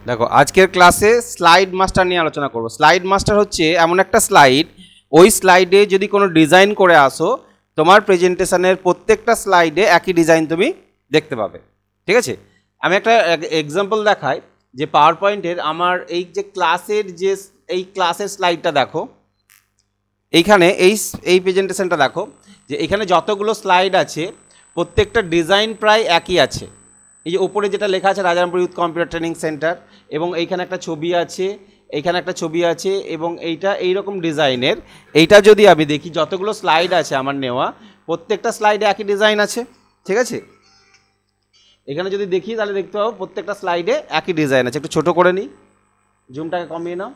দেখো আজকের ক্লাসে স্লাইড মাস্টার নিয়ে আলোচনা করব। স্লাইড মাস্টার হচ্ছে এমন একটা স্লাইড, ওই স্লাইডে যদি কোনো ডিজাইন করে আসো, তোমার প্রেজেন্টেশনের প্রত্যেকটা স্লাইডে একই ডিজাইন তুমি দেখতে পাবে। ঠিক আছে, আমি একটা এক্সাম্পল দেখাই যে পাওয়ার পয়েন্টের আমার এই যে ক্লাসের স্লাইডটা দেখো, এইখানে এই প্রেজেন্টেশনটা দেখো যে এখানে যতগুলো স্লাইড আছে প্রত্যেকটা ডিজাইন প্রায় একই আছে। এই যে ওপরে যেটা লেখা আছে Rajarampur youth computer training centre, এবং এইখানে একটা ছবি আছে, এইখানে একটা ছবি আছে, এবং এইটা এইরকম ডিজাইনের। এইটা যদি আমি দেখি যতগুলো স্লাইড আছে আমার নেওয়া, প্রত্যেকটা স্লাইডে একই ডিজাইন আছে। ঠিক আছে, এখানে যদি দেখি তাহলে দেখতে পাবো প্রত্যেকটা স্লাইডে একই ডিজাইন আছে। একটু ছোট করে নিই, জুমটাকে কমিয়ে নাও।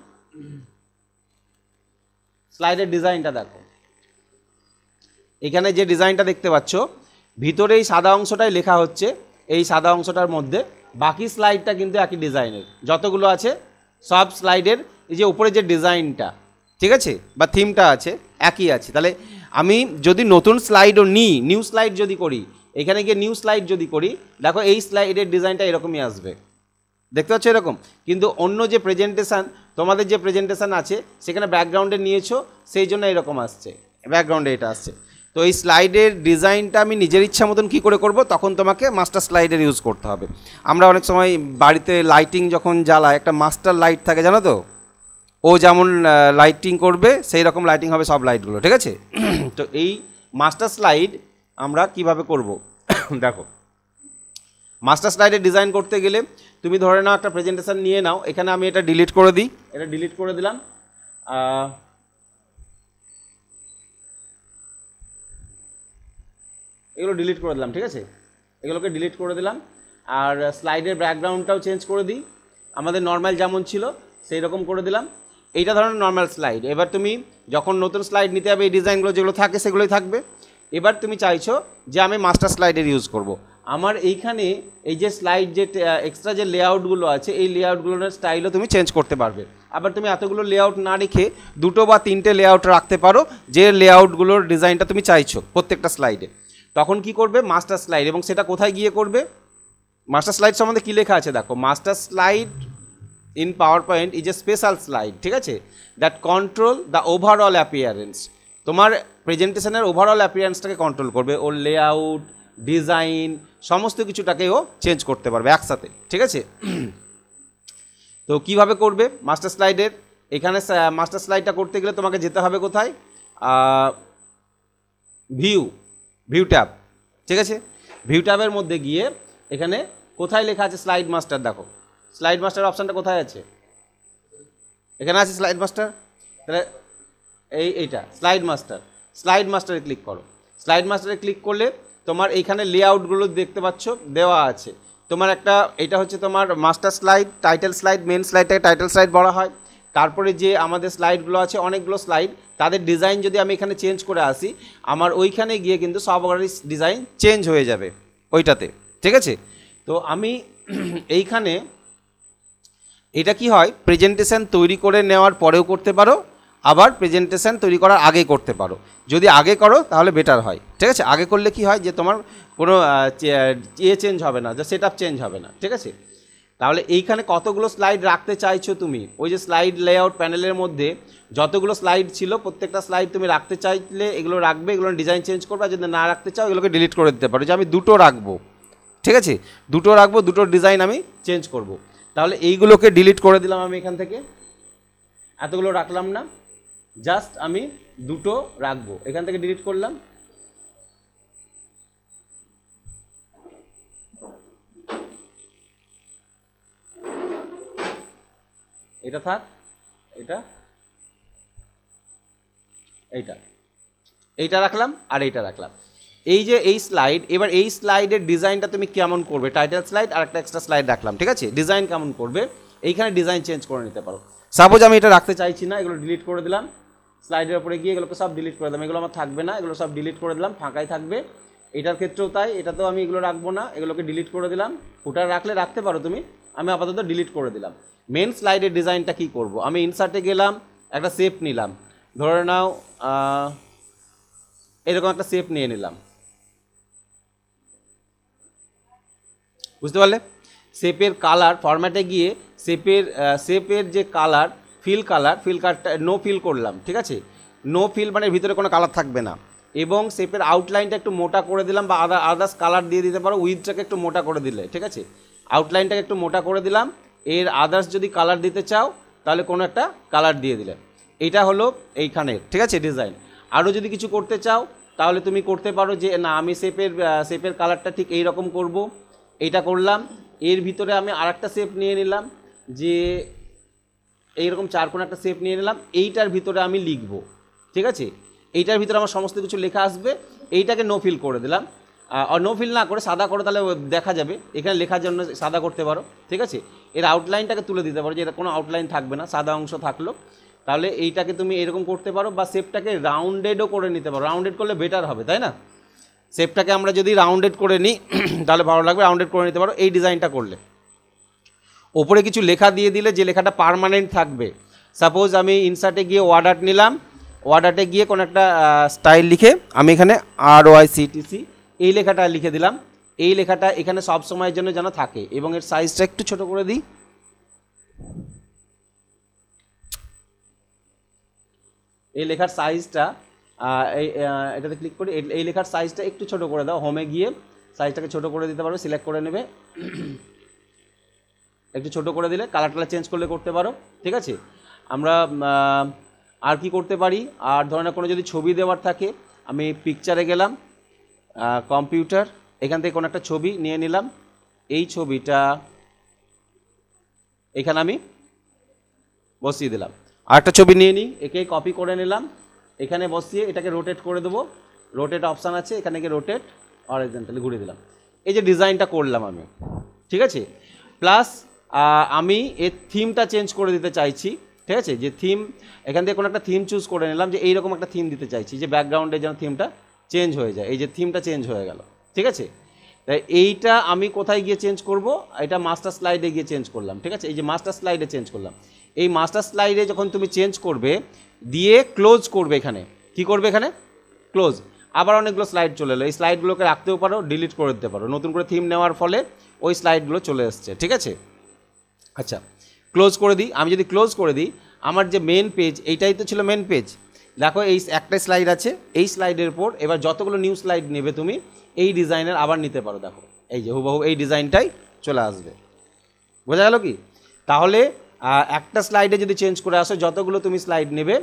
স্লাইডের ডিজাইনটা দেখো, এখানে যে ডিজাইনটা দেখতে পাচ্ছ ভিতরে এই সাদা অংশটাই লেখা হচ্ছে, এই সাদা অংশটার মধ্যে বাকি স্লাইডটা কিন্তু একই ডিজাইনের যতগুলো আছে সব স্লাইডের এই যে উপরে যে ডিজাইনটা, ঠিক আছে, বা থিমটা আছে একই আছে। তাহলে আমি যদি নতুন স্লাইডও নিই, নিউ স্লাইড যদি করি, এখানে গিয়ে নিউ স্লাইড যদি করি, দেখো এই স্লাইডের ডিজাইনটা এরকমই আসবে, দেখতে পাচ্ছ এরকম। কিন্তু অন্য যে প্রেজেন্টেশান, তোমাদের যে প্রেজেন্টেশান আছে সেখানে ব্যাকগ্রাউন্ডে নিয়েছো, সেই জন্য এরকম আসছে, ব্যাকগ্রাউন্ডে এটা আসছে। তো এই স্লাইডের ডিজাইনটা আমি নিজের ইচ্ছা মতন কী করে করব, তখন তোমাকে মাস্টার স্লাইডের ইউজ করতে হবে। আমরা অনেক সময় বাড়িতে লাইটিং যখন জ্বালাই, একটা মাস্টার লাইট থাকে জানো তো, ও যেমন লাইটিং করবে সেই রকম লাইটিং হবে সব লাইটগুলো। ঠিক আছে, তো এই মাস্টার স্লাইড আমরা কিভাবে করব দেখো। মাস্টার স্লাইডের ডিজাইন করতে গেলে তুমি ধরে নাও একটা প্রেজেন্টেশন নিয়ে নাও, এখানে আমি এটা ডিলিট করে দিই, এটা ডিলিট করে দিলাম, এগুলো ডিলিট করে দিলাম। ঠিক আছে, এগুলোকে ডিলিট করে দিলাম, আর স্লাইডের ব্যাকগ্রাউন্ডটাও চেঞ্জ করে দিই, আমাদের নর্মাল যেমন ছিল সেই রকম করে দিলাম। এইটা ধরনের নর্মাল স্লাইড। এবার তুমি যখন নতুন স্লাইড নিতে হবে এই ডিজাইনগুলো যেগুলো থাকে সেগুলোই থাকবে। এবার তুমি চাইছো যে আমি মাস্টার স্লাইডের ইউজ করব। আমার এইখানে এই যে স্লাইড যে এক্সট্রা যে লেআউটগুলো আছে, এই লেআউটগুলোর স্টাইলও তুমি চেঞ্জ করতে পারবে। আবার তুমি এতগুলো লেআউট না রেখে দুটো বা তিনটে লেআউট রাখতে পারো, যে লেআউটগুলোর ডিজাইনটা তুমি চাইছো প্রত্যেকটা স্লাইডে। তখন কি করবে, মাস্টার স্লাইড। এবং সেটা কোথায় গিয়ে করবে, মাস্টার স্লাইড সম্বন্ধে কী লেখা আছে দেখো, master slide in power point is a special slide. ঠিক আছে, that control the overall appearance. তোমার প্রেজেন্টেশনের ওভারঅল অ্যাপিয়ারেন্সটাকে কন্ট্রোল করবে, ওর লেআউট, ডিজাইন, সমস্ত কিছুটাকে ও চেঞ্জ করতে পারবে একসাথে। ঠিক আছে, তো কিভাবে করবে মাস্টার স্লাইডের, এখানে মাস্টার স্লাইডটা করতে গেলে তোমাকে যেতে হবে কোথায়, ভিউ ট্যাব। ঠিক আছে, ভিউ ট্যাবের মধ্যে গিয়ে এখানে কোথায় লেখা আছে স্লাইড মাস্টার, দেখো স্লাইড মাস্টার অপশানটা কোথায় আছে, এখানে আছে স্লাইড মাস্টার। তাহলে এইটা স্লাইড মাস্টার, স্লাইড মাস্টারে ক্লিক করো। স্লাইড মাস্টারে ক্লিক করলে তোমার এইখানে লেআউটগুলো দেখতে পাচ্ছ দেওয়া আছে। তোমার একটা, এটা হচ্ছে তোমার master slide, title slide, main স্লাইডটাকে টাইটেল স্লাইড বলা হয়। তারপরে যে আমাদের স্লাইডগুলো আছে অনেকগুলো স্লাইড, তাদের ডিজাইন যদি আমি এখানে চেঞ্জ করে আসি, আমার ওইখানে গিয়ে কিন্তু সব ডিজাইন চেঞ্জ হয়ে যাবে ওইটাতে। ঠিক আছে, তো আমি এইখানে এটা কি হয়, প্রেজেন্টেশন তৈরি করে নেওয়ার পরেও করতে পারো, আবার প্রেজেন্টেশন তৈরি করার আগে করতে পারো। যদি আগে করো তাহলে বেটার হয়। ঠিক আছে, আগে করলে কি হয় যে তোমার কোনো চেঞ্জ হবে না, যে সেট আপ চেঞ্জ হবে না। ঠিক আছে, তাহলে এইখানে কতগুলো স্লাইড রাখতে চাইছো তুমি, ওই যে স্লাইড লেআউট প্যানেলের মধ্যে যতগুলো স্লাইড ছিল প্রত্যেকটা স্লাইড তুমি রাখতে চাইলে এগুলো রাখবে, এগুলো ডিজাইন চেঞ্জ করবে। আর যদি না রাখতে চাও এগুলোকে ডিলিট করে দিতে পারো, যে আমি দুটো রাখবো। ঠিক আছে, দুটো রাখবো, দুটোর ডিজাইন আমি চেঞ্জ করব। তাহলে এইগুলোকে ডিলিট করে দিলাম আমি এখান থেকে, এতগুলো রাখলাম না, জাস্ট আমি দুটো রাখবো, এখান থেকে ডিলিট করলাম। এটা থাক, এইটা রাখলাম, আর এইটা রাখলাম। এই যে এই স্লাইড, এবার এই স্লাইডের ডিজাইনটা তুমি কেমন করবে, টাইটেল স্লাইড আর একটা এক্সট্রা স্লাইড রাখলাম। ঠিক আছে, ডিজাইন কেমন করবে এইখানে ডিজাইন চেঞ্জ করে নিতে পারো। সাপোজ আমি এটা রাখতে চাইছি না, এগুলো ডিলিট করে দিলাম, স্লাইডের উপরে গিয়ে এগুলোকে সব ডিলিট করে দিলাম, এগুলো আমার থাকবে না, এগুলো সব ডিলিট করে দিলাম, ফাঁকাই থাকবে। এটার ক্ষেত্রেও তাই, এটাতেও আমি এগুলো রাখবো না, এগুলোকে ডিলিট করে দিলাম। ফুটার রাখলে রাখতে পারো তুমি, আমি আপাতত ডিলিট করে দিলাম। মেন স্লাইডের ডিজাইনটা কী করব, আমি ইনসার্টে গেলাম, একটা শেপ নিলাম, ধরে নাও এরকম একটা শেপ নিয়ে নিলাম, বুঝতে পারলে। শেপের কালার ফরম্যাটে গিয়ে শেপের যে কালার কালারটা নো ফিল করলাম, ঠিক আছে। নো ফিল মানে ভিতরে কোনো কালার থাকবে না, এবং শেপের আউটলাইনটা একটু মোটা করে দিলাম, বা আদার্স কালার দিয়ে দিতে পারো, উইথটাকে একটু মোটা করে দিলে, ঠিক আছে। আউটলাইনটাকে একটু মোটা করে দিলাম, এর আদার্স যদি কালার দিতে চাও তাহলে কোনো একটা কালার দিয়ে দিলে। এটা হলো এইখানের, ঠিক আছে, ডিজাইন। আরও যদি কিছু করতে চাও তাহলে তুমি করতে পারো যে না আমি শেপের কালারটা ঠিক এই রকম করব, এইটা করলাম, এর ভিতরে আমি আরেকটা শেপ নিয়ে নিলাম, যে এইরকম চারকোণ একটা শেপ নিয়ে নিলাম, এইটার ভিতরে আমি লিখব, ঠিক আছে। এইটার ভিতরে আমার সমস্ত কিছু লেখা আসবে, এইটাকে নো ফিল করে দিলাম। আর নো ফিল না করে সাদা করো, তাহলে দেখা যাবে। এখানে লেখার জন্য সাদা করতে পারো, ঠিক আছে। এর আউটলাইনটাকে তুলে দিতে পারো, যে এটা কোনো আউটলাইন থাকবে না, সাদা অংশ থাকলো। তাহলে এইটাকে তুমি এরকম করতে পারো, বা শেপটাকে রাউন্ডেডও করে নিতে পারো। রাউন্ডেড করলে বেটার হবে, তাই না। শেপটাকে আমরা যদি রাউন্ডেড করে নিই তাহলে ভালো লাগবে, রাউন্ডেড করে নিতে পারো এই ডিজাইনটা করলে। ওপরে কিছু লেখা দিয়ে দিলে যে লেখাটা পার্মানেন্ট থাকবে। সাপোজ আমি ইনসার্টে গিয়ে ওয়ার্ড আর্ট নিলাম, ওয়ার্ড আর্টে গিয়ে কোনো একটা স্টাইল লিখে আমি এখানে ROICTC এই লেখাটা লিখে দিলাম। এই লেখাটা এখানে সব সময়ের জন্য যেন থাকে, এবং এর সাইজটা একটু ছোট করে দিই। এই লেখার সাইজটা এটাতে ক্লিক করি, এই লেখার সাইজটা একটু ছোট করে দাও। হোমে গিয়ে সাইজটাকে ছোট করে দিতে পারো, সিলেক্ট করে নেবে, একটু ছোট করে দিলে কালারটা চেঞ্জ করতে পারো, ঠিক আছে। আমরা আর কি করতে পারি, আর ধরনের কোনো যদি ছবি দেওয়ার থাকে, আমি পিকচারে গেলাম, কম্পিউটার, এখান থেকে কোনো একটা ছবি নিয়ে নিলাম। এই ছবিটা এখানে আমি বসিয়ে দিলাম। আরেকটা ছবি নিয়ে নিই, একে কপি করে নিলাম, এখানে বসিয়ে এটাকে রোটেট করে দেবো। রোটেট অপশান আছে, এখানে গিয়ে রোটেট হরিজন্টালি ঘুরিয়ে দিলাম। এই যে ডিজাইনটা করলাম আমি, ঠিক আছে। প্লাস আমি এর থিমটা চেঞ্জ করে দিতে চাইছি, ঠিক আছে। যে থিম, এখান থেকে কোনো একটা থিম চুজ করে নিলাম, যে এইরকম একটা থিম দিতে চাইছি, যে ব্যাকগ্রাউন্ডে যেন থিমটা চেঞ্জ হয়ে যায়। এই যে থিমটা চেঞ্জ হয়ে গেল, ঠিক আছে। তাই এইটা আমি কোথায় গিয়ে চেঞ্জ করব, এটা মাস্টার স্লাইডে গিয়ে চেঞ্জ করলাম, ঠিক আছে। এই যে মাস্টার স্লাইডে চেঞ্জ করলাম। এই মাস্টার স্লাইডে যখন তুমি চেঞ্জ করবে, দিয়ে ক্লোজ করবে, এখানে কি করবে, এখানে ক্লোজ। আবার অনেকগুলো স্লাইড চলে এলো, এই স্লাইডগুলোকে রাখতেও পারো, ডিলিট করে দিতে পারো। নতুন করে থিম নেওয়ার ফলে ওই স্লাইডগুলো চলে এসছে, ঠিক আছে। আচ্ছা, ক্লোজ করে দিই। আমি যদি ক্লোজ করে দিই, আমার যে মেন পেজ, এইটাই তো ছিল মেন পেজ। দেখো এই একটা স্লাইড আছে, এই স্লাইডের উপর এবার যতগুলো নিউ স্লাইড নেবে তুমি এই ডিজাইনের আবার নিতে পারো। দেখো এই যে হুবহু এই ডিজাইনটাই চলে আসবে, বোঝা গেল কি। তাহলে একটা স্লাইডে যদি চেঞ্জ করে আসো, যতগুলো তুমি স্লাইড নেবে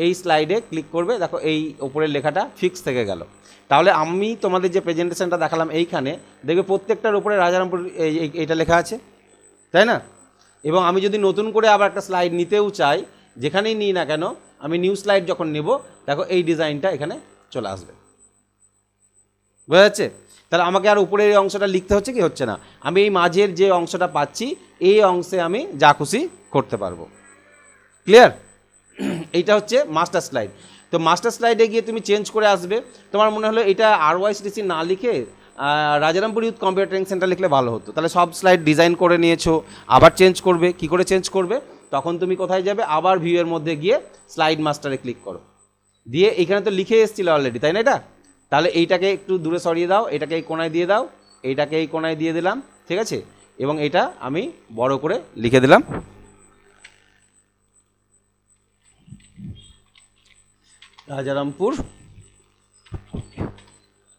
এই স্লাইডে ক্লিক করবে, দেখো এই উপরের লেখাটা ফিক্স থেকে গেল। তাহলে আমি তোমাদের যে প্রেজেন্টেশনটা দেখালাম, এইখানে দেখবে প্রত্যেকটার উপরে রাজারামপুর এইটা লেখা আছে, তাই না। এবং আমি যদি নতুন করে আবার একটা স্লাইড নিতেও চাই, যেখানেই নিই না কেন, আমি নিউ স্লাইড যখন নেব, দেখো এই ডিজাইনটা এখানে চলে আসবে, বোঝা যাচ্ছে। তাহলে আমাকে আর উপরের এই অংশটা লিখতে হচ্ছে কি, হচ্ছে না। আমি এই মাঝের যে অংশটা পাচ্ছি, এই অংশে আমি যা খুশি করতে পারবো। ক্লিয়ার? এইটা হচ্ছে মাস্টার স্লাইড। তো মাস্টার স্লাইডে গিয়ে তুমি চেঞ্জ করে আসবে। তোমার মনে হলো এটা ROICTC না লিখে Rajarampur youth computer training centre লিখলে ভালো হতো। তাহলে সব স্লাইড ডিজাইন করে নিয়েছো, আবার চেঞ্জ করবে। কি করে চেঞ্জ করবে? তখন তুমি কোথায় যাবে, আবার ভিউয়ের মধ্যে গিয়ে স্লাইড মাস্টারে ক্লিক করো, দিয়ে এখানে তো লিখে এসেছিল অলরেডি, তাই না এটা। তাহলে এইটাকে একটু দূরে সরিয়ে দাও, এটাকে এই কোণায় দিয়ে দাও, এইটাকে এই কোণায় দিয়ে দিলাম, ঠিক আছে। এবং এটা আমি বড় করে লিখে দিলাম, রাজারামপুর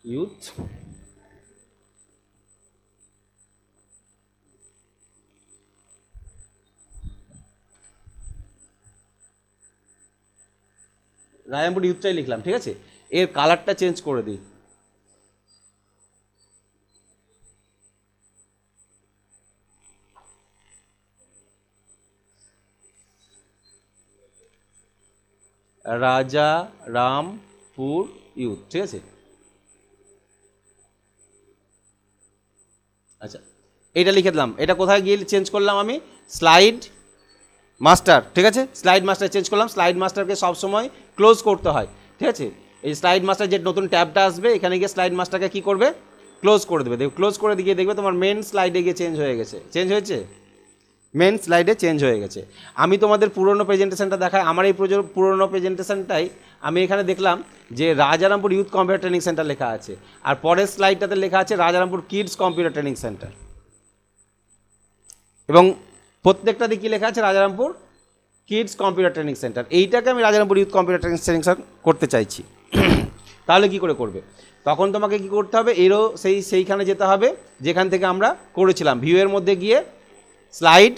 ইউথ রাজারামপুর ইউথটাই লিখলাম, ঠিক আছে। এর কালারটা চেঞ্জ করে দিই, রাজারামপুর ইউথ, ঠিক আছে। আচ্ছা, এটা লিখে দিলাম। এটা কোথায় গিয়ে চেঞ্জ করলাম আমি, স্লাইড মাস্টার, ঠিক আছে। স্লাইড মাস্টার চেঞ্জ করলাম। স্লাইড মাস্টারকে সবসময় ক্লোজ করতে হয়, ঠিক আছে। এই স্লাইড মাস্টার যে নতুন ট্যাবটা আসবে, এখানে গিয়ে স্লাইড মাস্টারকে কী করবে, ক্লোজ করে দেবে। দেখো ক্লোজ করে দিয়ে দেখবে তোমার মেন স্লাইডে গিয়ে চেঞ্জ হয়ে গেছে। চেঞ্জ হয়েছে, মেন স্লাইডে চেঞ্জ হয়ে গেছে। আমি তোমাদের পুরনো প্রেজেন্টেশনটা দেখাই। আমার এই পুরনো প্রেজেন্টেশনটাই আমি এখানে দেখলাম যে Rajarampur youth computer training centre লেখা আছে, আর পরের স্লাইডটাতে লেখা আছে Rajarampur kids computer training centre. এবং প্রত্যেকটাতে কী লেখা আছে? Rajarampur kids computer training centre. এইটাকে আমি Rajarampur youth computer training centre করতে চাইছি। তাহলে কি করে করবে? তখন তোমাকে কি করতে হবে? এরও সেইখানে যেতে হবে যেখান থেকে আমরা করেছিলাম, ভিউয়ের মধ্যে গিয়ে স্লাইড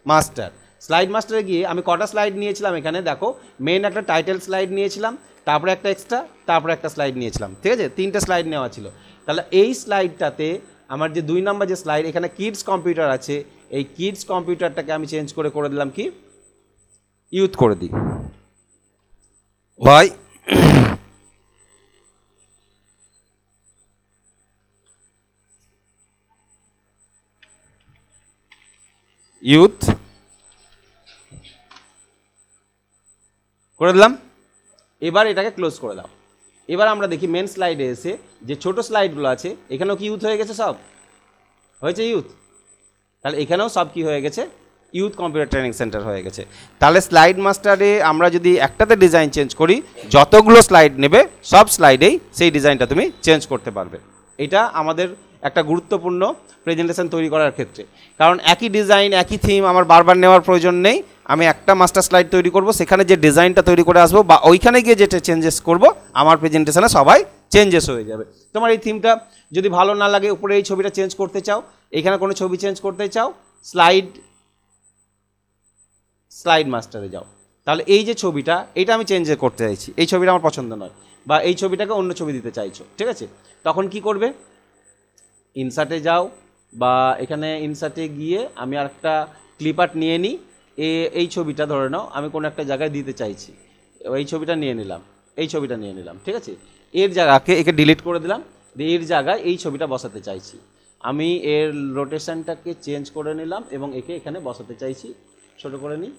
মাস্টার। স্লাইড মাস্টারে গিয়ে আমি কটা স্লাইড নিয়েছিলাম এখানে দেখো, মেন একটা টাইটেল স্লাইড নিয়েছিলাম, তারপরে একটা এক্সট্রা, তারপরে একটা স্লাইড নিয়েছিলাম, ঠিক আছে? 3টে স্লাইড নেওয়া ছিল। তাহলে এই স্লাইডটাতে আমার যে 2 নম্বর যে স্লাইড, এখানে কিডস কম্পিউটার আছে, এই কিডস কম্পিউটারটাকে আমি চেঞ্জ করে দিলাম কি ইউথ করে দিই। ভাই ইউথ করে দিলাম। এবার এটাকে ক্লোজ করে দাও। এবার আমরা দেখি মেন স্লাইডে এসে যে ছোট স্লাইডগুলো আছে, এখানেও কি ইউথ হয়ে গেছে? সব হয়েছে ইউথ। তাহলে এখানেও সব কি হয়ে গেছে? ইউথ কম্পিউটার ট্রেনিং সেন্টার হয়ে গেছে। তাহলে স্লাইড মাস্টারে আমরা যদি একটাতে ডিজাইন চেঞ্জ করি, যতগুলো স্লাইড নেবে সব স্লাইডেই সেই ডিজাইনটা তুমি চেঞ্জ করতে পারবে। এটা আমাদের একটা গুরুত্বপূর্ণ প্রেজেন্টেশন তৈরি করার ক্ষেত্রে, কারণ একই ডিজাইন একই থিম আমার বারবার নেওয়ার প্রয়োজন নেই। আমি একটা মাস্টার স্লাইড তৈরি করব, সেখানে যে ডিজাইনটা তৈরি করে আসবো বা ওইখানে গিয়ে যেটা চেঞ্জেস করব, আমার প্রেজেন্টেশনে সবাই চেঞ্জেস হয়ে যাবে। তোমার এই থিমটা যদি ভালো না লাগে, উপরে এই ছবিটা চেঞ্জ করতে চাও, এখানে কোনো ছবি চেঞ্জ করতে চাও, স্লাইড মাস্টারে যাও। তাহলে এই যে ছবিটা, এটা আমি চেঞ্জ করতে চাইছি, এই ছবিটা আমার পছন্দ নয়, বা এই ছবিটাকে অন্য ছবি দিতে চাইছো, ঠিক আছে? তখন কি করবে? ইনসার্টে যাও, বা এখানে ইনসার্টে গিয়ে আমি আর একটা ক্লিপ আর্ট নিয়ে নিই। এই ছবিটা ধরে নাও আমি কোনো একটা জায়গায় দিতে চাইছি, এই ছবিটা নিয়ে নিলাম, এই ছবিটা নিয়ে নিলাম, ঠিক আছে? এর জায়গাকে একে ডিলিট করে দিলাম, দিয়ে এর জায়গায় এই ছবিটা বসাতে চাইছি। আমি এর রোটেশনটাকে চেঞ্জ করে নিলাম এবং একে এখানে বসাতে চাইছি। ছোট করে নিই,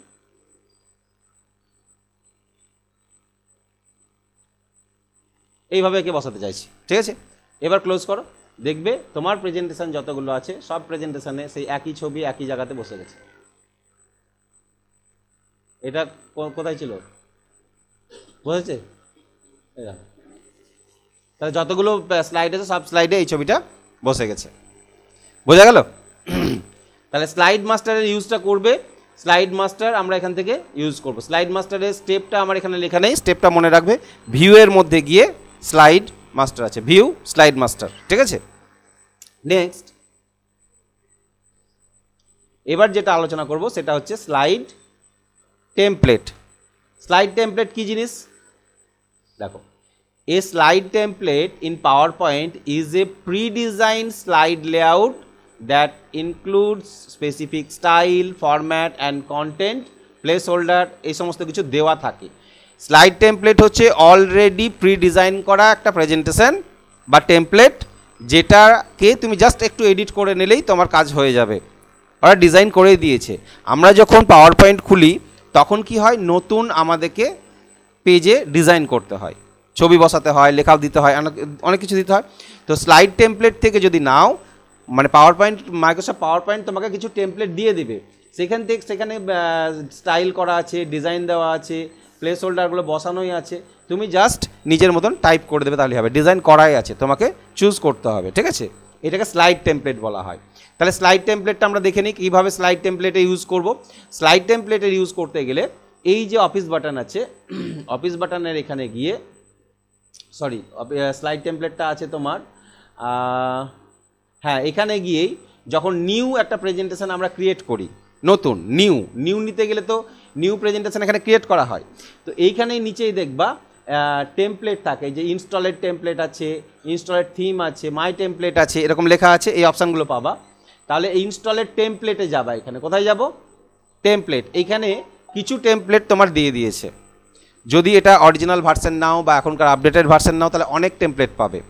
এইভাবে একে বসাতে চাইছি, ঠিক আছে? এবার ক্লোজ করো, দেখবে তোমার প্রেজেন্টেশন যতগুলো আছে সব প্রেজেন্টেশনে সেই একই ছবি একই জায়গাতে বসে গেছে। এটা কোথায় ছিল? বুঝেছে? তাহলে যতগুলো স্লাইড আছে সব স্লাইডে এই ছবিটা বসে গেছে। বোঝা গেল? তাহলে স্লাইড মাস্টারের ইউজটা করবে, স্লাইড মাস্টার আমরা এখান থেকে ইউজ করব। স্লাইড মাস্টারের স্টেপটা আমার এখানে লেখা নেই, স্টেপটা মনে রাখবে। ভিউয়ের মধ্যে গিয়ে স্লাইড মাস্টার আছে, ভিউ স্লাইড মাস্টার, ঠিক আছে? নেক্সট এবার যেটা আলোচনা করব সেটা হচ্ছে স্লাইড টেমপ্লেট। স্লাইড টেমপ্লেট কি জিনিস? দেখো, a slide template in PowerPoint is a pre-designed slide layout that includes specific style, format and content, placeholder, এই সমস্ত কিছু দেওয়া থাকে। স্লাইড টেমপ্লেট হচ্ছে অলরেডি প্রি ডিজাইন করা একটা প্রেজেন্টেশন বা টেমপ্লেট, যেটাকে তুমি জাস্ট একটু এডিট করে নিলেই তোমার কাজ হয়ে যাবে। ওরা ডিজাইন করে দিয়েছে। আমরা যখন পাওয়ার পয়েন্ট খুলি তখন কি হয়, নতুন আমাদেরকে পেজে ডিজাইন করতে হয়, ছবি বসাতে হয়, লেখা দিতে হয়, অনেক কিছু দিতে হয়। তো স্লাইড টেমপ্লেট থেকে যদি নাও, মানে power point, Microsoft power point তোমাকে কিছু টেমপ্লেট দিয়ে দেবে, সেখানে স্টাইল করা আছে, ডিজাইন দেওয়া আছে, প্লেস হোল্ডারগুলো বসানোই আছে, তুমি জাস্ট নিজের মতন টাইপ করে দেবে, তাহলে হবে। ডিজাইন করাই আছে, তোমাকে চুজ করতে হবে, ঠিক আছে? এটাকে স্লাইড টেমপ্লেট বলা হয়। তাহলে স্লাইড টেমপ্লেটটা আমরা দেখে নিই কীভাবে স্লাইড টেমপ্লেটে ইউজ করব। স্লাইড টেমপ্লেটের ইউজ করতে গেলে এই যে অফিস বাটন আছে, অফিস বাটনের এখানে গিয়ে, সরি, স্লাইড টেমপ্লেটটা আছে তোমার, হ্যাঁ, এখানে গিয়েই যখন নিউ একটা প্রেজেন্টেশন আমরা ক্রিয়েট করি, নতুন নিউ নিতে গেলে তো নিউ প্রেজেন্টেশন এখানে ক্রিয়েট করা হয়। তো এইখানেই নিচেই দেখবা টেমপ্লেট থাকে, যে ইনস্টলেড টেমপ্লেট আছে, ইনস্টলেড থিম আছে, মাই টেমপ্লেট আছে, এরকম লেখা আছে, এই অপশানগুলো পাবা। তাহলে এই ইনস্টলেড টেমপ্লেটে যাবা, এখানে কোথায় যাব? টেমপ্লেট। এইখানে কিছু টেমপ্লেট তোমার দিয়ে দিয়েছে। যদি এটা অরিজিনাল ভার্সন নাও বা এখনকার আপডেটেড ভার্সন নাও, তাহলে অনেক টেমপ্লেট পাবে।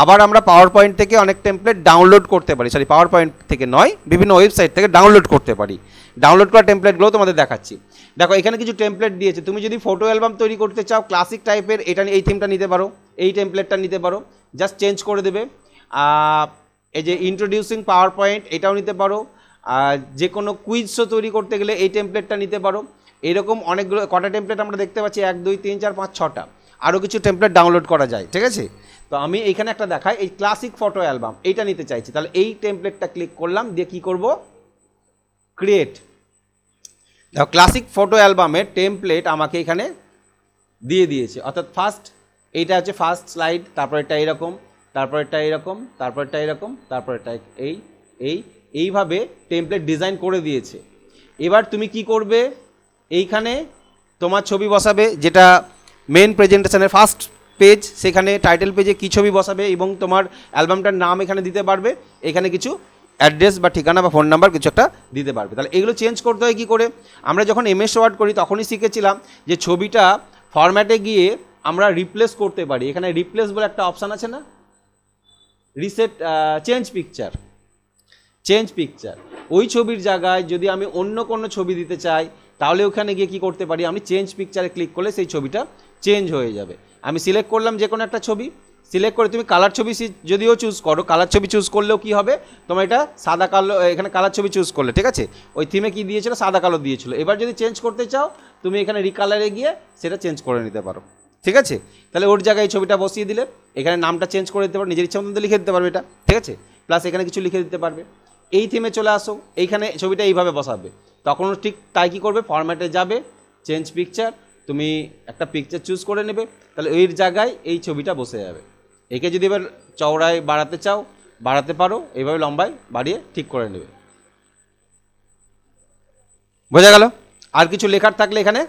আবার আমরা পাওয়ার পয়েন্ট থেকে অনেক টেমপ্লেট ডাউনলোড করতে পারি, সরি, পাওয়ার পয়েন্ট থেকে নয়, বিভিন্ন ওয়েবসাইট থেকে ডাউনলোড করতে পারি। ডাউনলোড করা টেমপ্লেটগুলো তোমাদের দেখাচ্ছি। দেখো, এখানে কিছু টেমপ্লেট দিয়েছে। তুমি যদি ফটো অ্যালবাম তৈরি করতে চাও ক্লাসিক টাইপের, এটা এই থিমটা নিতে পারো, এই টেমপ্লেটটা নিতে পারো, জাস্ট চেঞ্জ করে দেবে। এই যে ইন্ট্রোডিউসিং পাওয়ার পয়েন্ট, এটাও নিতে পারো। যে কোনো কুইজ শো তৈরি করতে গেলে এই টেমপ্লেটটা নিতে পারো। এরকম অনেকগুলো, কটা টেমপ্লেট আমরা দেখতে পাচ্ছি, 1 2 3 4 5 6টা। আরও কিছু টেমপ্লেট ডাউনলোড করা যায়, ঠিক আছে? তো আমি এইখানে একটা দেখাই, এই ক্লাসিক ফটো অ্যালবাম, এইটা নিতে চাইছি। তাহলে এই টেমপ্লেটটা ক্লিক করলাম, দিয়ে কী করব? ক্রিয়েট, দেখো ক্লাসিক ফটো অ্যালবামের টেমপ্লেট আমাকে এখানে দিয়ে দিয়েছে, অর্থাৎ ফার্স্ট এইটা হচ্ছে ফার্স্ট স্লাইড, তারপরেরটা এরকম, তারপরেরটা এরকম, তারপরেরটা এরকম, তারপরেরটা এইভাবে টেমপ্লেট ডিজাইন করে দিয়েছে। এবার তুমি কি করবে, এইখানে তোমার ছবি বসাবে, যেটা মেন প্রেজেন্টেশনের ফার্স্ট পেজ, সেখানে টাইটেল পেজে কী ছবি বসাবে এবং তোমার অ্যালবামটার নাম এখানে দিতে পারবে, এখানে কিছু অ্যাড্রেস বা ঠিকানা বা ফোন নাম্বার কিছু একটা দিতে পারবে। তাহলে এগুলো চেঞ্জ করতে হয় কী করে, আমরা যখন এমএস ওয়ার্ড করি তখনই শিখেছিলাম যে ছবিটা ফরম্যাটে গিয়ে আমরা রিপ্লেস করতে পারি। এখানে রিপ্লেস বলে একটা অপশান আছে না, রিসেট চেঞ্জ পিকচার, ওই ছবির জায়গায় যদি আমি অন্য কোনো ছবি দিতে চাই তাহলে ওখানে গিয়ে কী করতে পারি, আমি চেঞ্জ পিকচারে ক্লিক করলে সেই ছবিটা চেঞ্জ হয়ে যাবে। আমি সিলেক্ট করলাম যে কোনো একটা ছবি, সিলেক্ট করে তুমি কালার ছবি যদিও চুজ করো, কালার ছবি চুজ করলেও কী হবে, তোমার এটা সাদা কালো, এখানে কালার ছবি চুজ করলে, ঠিক আছে, ওই থিমে কী দিয়েছিল, সাদা কালো দিয়েছিল। এবার যদি চেঞ্জ করতে চাও তুমি এখানে রিকালারে গিয়ে সেটা চেঞ্জ করে নিতে পারো, ঠিক আছে। তাহলে ওর জায়গায় এই ছবিটা বসিয়ে দিলে, এখানে নামটা চেঞ্জ করে দিতে পারো, নিজের ইচ্ছা মতো লিখে দিতে পারবে এটা, ঠিক আছে, প্লাস এখানে কিছু লিখে দিতে পারবে। এই থিমে চলে আসো, এইখানে ছবিটা এইভাবে বসাবে, তখনও ঠিক তাই কী করবে, ফরম্যাটে যাবে, চেঞ্জ পিকচার, তুমি একটা পিকচার চুজ করে নেবে, তাহলে ওই জায়গায় এই ছবিটা বসে যাবে। একে যদি এবার চওড়ায় বাড়াতে চাও বাড়াতে পারো, এইভাবে লম্বায় বাড়িয়ে ঠিক করে নেবে। বোঝা গেল? আর কিছু লেখার থাকলে এখানে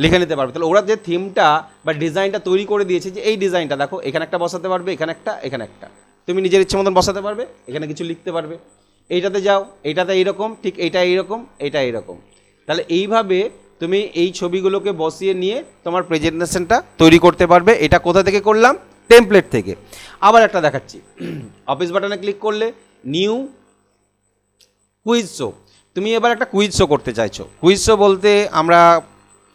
লিখে নিতে পারবে। তাহলে ওরা যে থিমটা বা ডিজাইনটা তৈরি করে দিয়েছে, যে এই ডিজাইনটা দেখো, এখানে একটা বসাতে পারবে, এখানে একটা, এখানে একটা, তুমি নিজের ইচ্ছে মতন বসাতে পারবে, এখানে কিছু লিখতে পারবে। এইটাতে যাও, এইটাতে এইরকম, ঠিক এইটা এইরকম, এইটা এইরকম। তাহলে এইভাবে তুমি এই ছবিগুলোকে বসিয়ে নিয়ে তোমার প্রেজেন্টেশনটা তৈরি করতে পারবে। এটা কোথা থেকে করলাম, টেমপ্লেট থেকে। আবার একটা দেখাচ্ছি, অফিস বাটনে ক্লিক করলে নিউ কুইজ শো, তুমি এবার একটা কুইজ শো করতে চাইছো। কুইজ শো বলতে আমরা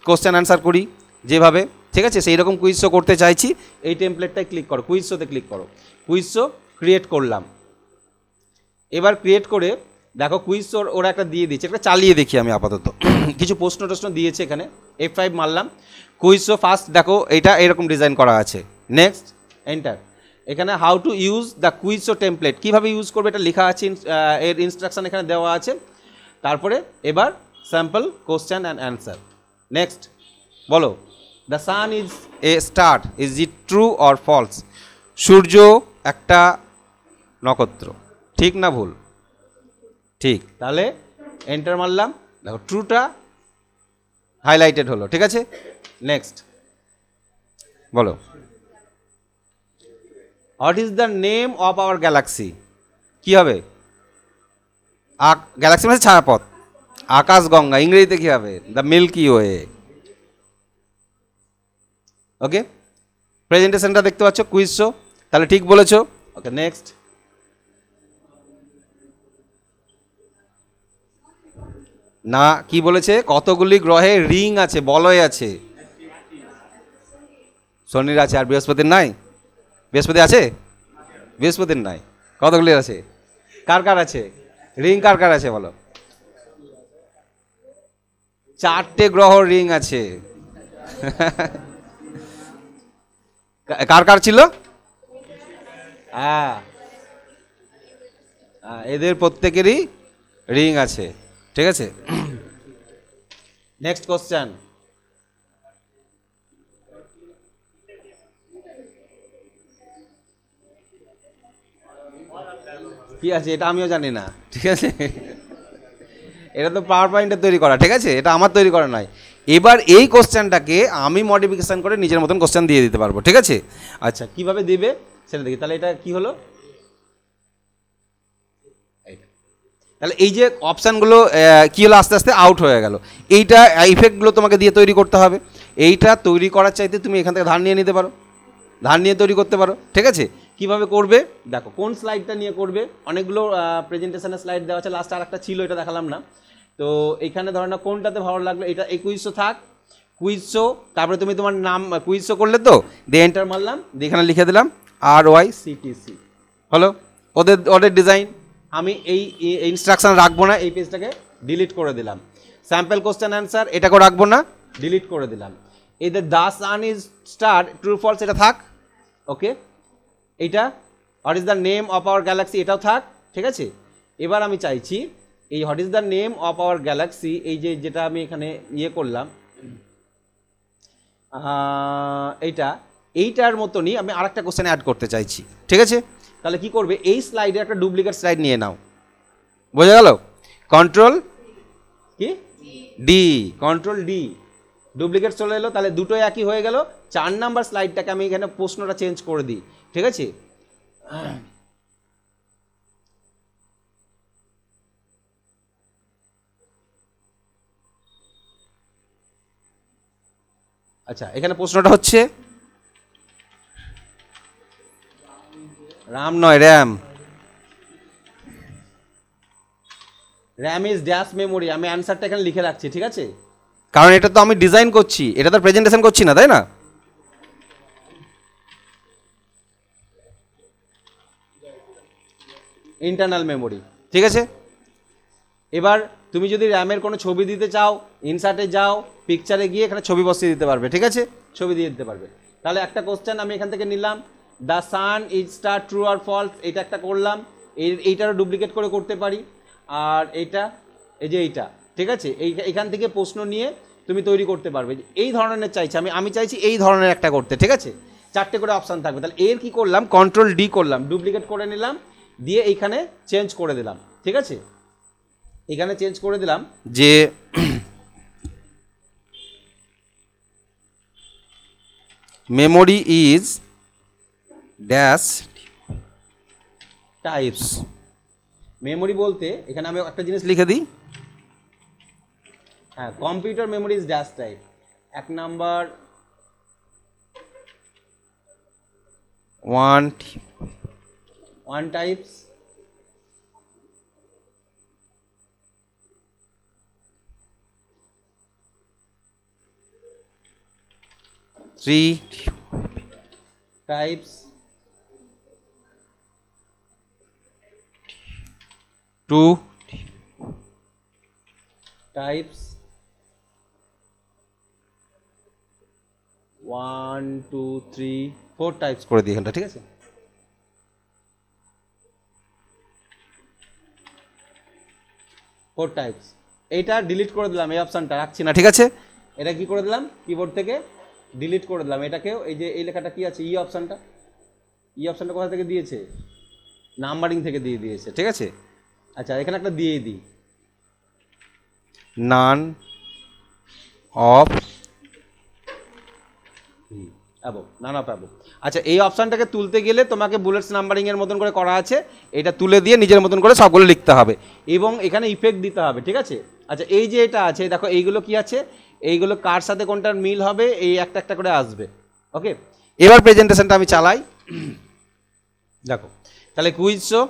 কোশ্চেন অ্যান্সার করি যেভাবে, ঠিক আছে, সেই রকম কুইজ শো করতে চাইছি। এই টেমপ্লেটটায় ক্লিক করো, কুইজ শোতে ক্লিক করো, কুইজ শো ক্রিয়েট করলাম। এবার ক্রিয়েট করে দেখো কুইজ শো ওরা একটা দিয়ে দিয়েছে, একটা চালিয়ে দেখি আমি আপাতত। কিছু প্রশ্ন টশ্ন দিয়েছে, এখানে F5 মারলাম, কুইজ শো ফার্স্ট দেখো এইটা এরকম ডিজাইন করা আছে, নেক্সট এন্টার। এখানে how to use the quiz show template, কীভাবে ইউজ করবে এটা লেখা আছে, এর ইনস্ট্রাকশন এখানে দেওয়া আছে। তারপরে এবার sample question and answer, next বলো, the sun is a star, is it true or false, সূর্য একটা নক্ষত্র, ঠিক না ভুল, ঠিক। তাহলে এন্টার মারলাম, দেখো ট্রুটা হাইলাইটেড হলো, ঠিক আছে। নেক্সট বলো, what is the name of our galaxy, কী হবে, গ্যালাক্সি মানে ছায়াপথ, আকাশগঙ্গা, ইংরেজিতে কী হবে, দ্য মিল্কি ওয়ে। ওকে, প্রেজেন্টেশনটা দেখতে পাচ্ছ, কুইজ শো, তাহলে ঠিক বলেছো। ওকে, নেক্সট। না, কি বলেছে, কতগুলি গ্রহে রিং আছে, বলয় আছে, শনির আছে, আর বৃহস্পতির নাই, বৃহস্পতি আছে, বৃহস্পতির নাই, কতগুলি আছে, কার কার আছে, রিং কার কার আছে বলো, 4টে গ্রহ রিং আছে। কার কার ছিল, হ্যাঁ, এদের প্রত্যেকেরই রিং আছে, ঠিক আছে। নেক্সট কোশ্চেন, কি আছে এটা আমিও জানি না, ঠিক আছে, এটা তো পাওয়ার পয়েন্টে তৈরি করা, ঠিক আছে, এটা আমার তৈরি করা নয়। এবার এই কোশ্চেনটাকে আমি মডিফিকেশান করে নিজের মতন কোশ্চেন দিয়ে দিতে পারবো, ঠিক আছে। আচ্ছা, কিভাবে দিবে সেটা দেখি। তাহলে এটা কি হলো, তাহলে এই যে অপশানগুলো কী হলো, আস্তে আস্তে আউট হয়ে গেল। এইটা ইফেক্টগুলো তোমাকে দিয়ে তৈরি করতে হবে। এইটা তৈরি করার চাইতে তুমি এখান থেকে ধার নিয়ে নিতে পারো, ধার নিয়ে তৈরি করতে পারো, ঠিক আছে। কীভাবে করবে দেখো, কোন স্লাইডটা নিয়ে করবে, অনেকগুলো প্রেজেন্টেশনের স্লাইড দেওয়া আছে, লাস্ট আর একটা ছিল, এটা দেখালাম না। তো এখানে ধরো না কোনটাতে ভালো লাগলো, এটা এই কুইজ শো থাক, কুইজ শো, তারপরে তুমি তোমার নাম কুইজ শো করলে তো, দিয়ে এন্টার মারলাম, দিয়ে এখানে লিখে দিলাম RYCTC, হলো ওদের ডিজাইন। আমি এই ইনস্ট্রাকশান রাখবো না, এই পেজটাকে ডিলিট করে দিলাম। স্যাম্পল কোশ্চেন অ্যান্সার এটাকেও রাখবো না, ডিলিট করে দিলাম। এদের the sun is star, true false এটা থাক, ওকে। এইটা what is the name of our galaxy এটাও থাক, ঠিক আছে। এবার আমি চাইছি এই what is the name of our galaxy, এই যে যেটা আমি এখানে ইয়ে করলাম এইটার মতনই আমি আরেকটা কোশ্চেন অ্যাড করতে চাইছি, ঠিক আছে? তাহলে কি করবে, এই স্লাইডে একটা ডুপ্লিকেট স্লাইড নিয়ে নাও, বোঝা গেল? কন্ট্রোল কি ডি, কন্ট্রোল ডি, ডুপ্লিকেট চলে এলো, তাহলে দুটোই একই হয়ে গেল। 4 নাম্বার স্লাইডটাকে আমি এখানে প্রশ্নটা চেঞ্জ করে দিই, ঠিক আছে? আচ্ছা, এখানে প্রশ্নটা হচ্ছে রাম নয় RAM, RAM is dash memory. আমি অ্যান্সারটা এখানে লিখে রাখছি, ঠিক আছে? কারণ এটা তো আমি ডিজাইন করছি, এটা তো প্রেজেন্টেশন করছি না, তাই না? ইন্টারনাল মেমোরি, ঠিক আছে? এবার তুমি যদি র্যামের কোনো ছবি দিতে চাও, ইনসার্টে যাও, পিকচারে গিয়ে এখানে ছবি বসিয়ে দিতে পারবে, ঠিক আছে? ছবি দিয়ে দিতে পারবে। তাহলে একটা কোশ্চেন আমি এখান থেকে নিলাম, the sun is star true আর ফলস, এটা একটা করলাম। এইটারও ডুপ্লিকেট করে করতে পারি। আর এইটা, এই যে এইটা, ঠিক আছে? এইখান থেকে প্রশ্ন নিয়ে তুমি তৈরি করতে পারবে। এই ধরনের চাইছি আমি চাইছি এই ধরনের একটা করতে, ঠিক আছে? 4টে করে অপশান থাকবে। তাহলে এর কি করলাম, কন্ট্রোল ডি করলাম, ডুপ্লিকেট করে নিলাম, দিয়ে এইখানে চেঞ্জ করে দিলাম, ঠিক আছে? এখানে চেঞ্জ করে দিলাম যে memory is dash types. Memory বলতে এখানে আমি একটা জিনিস লিখে দিই, হ্যাঁ, computer memory is dash type. 1 number 1 types, 3 types, 2 types, 1 2 3 4 types করে দিই এখানটা, ঠিক আছে? Four types. এইটা ডিলিট করে দিলাম, এই অপশানটা রাখছি না, ঠিক আছে? এটা কি করে দিলাম, কিবোর্ড থেকে ডিলিট করে দিলাম। এটাকেও এই যে এই লেখাটা কি আছে, ই অপশানটা কোথা থেকে দিয়েছে, নাম্বারিং থেকে দিয়ে দিয়েছে, ঠিক আছে? আচ্ছা, এখানে একটা দিয়ে দিই, none of above, none of above. আচ্ছা, এই অপশানটাকে তুলতে গেলে তোমাকে বুলেটস নাম্বারিংয়ের মতন করে করা আছে, এটা তুলে দিয়ে নিজের মতন করে সবগুলো লিখতে হবে এবং এখানে ইফেক্ট দিতে হবে, ঠিক আছে? আচ্ছা, এই যে এটা আছে, দেখো এইগুলো কি আছে, এইগুলো কার সাথে কোনটার মিল হবে, এই একটা একটা করে আসবে, ওকে? এবার প্রেজেন্টেশনটা আমি চালাই, দেখো। তাহলে কুইজ শো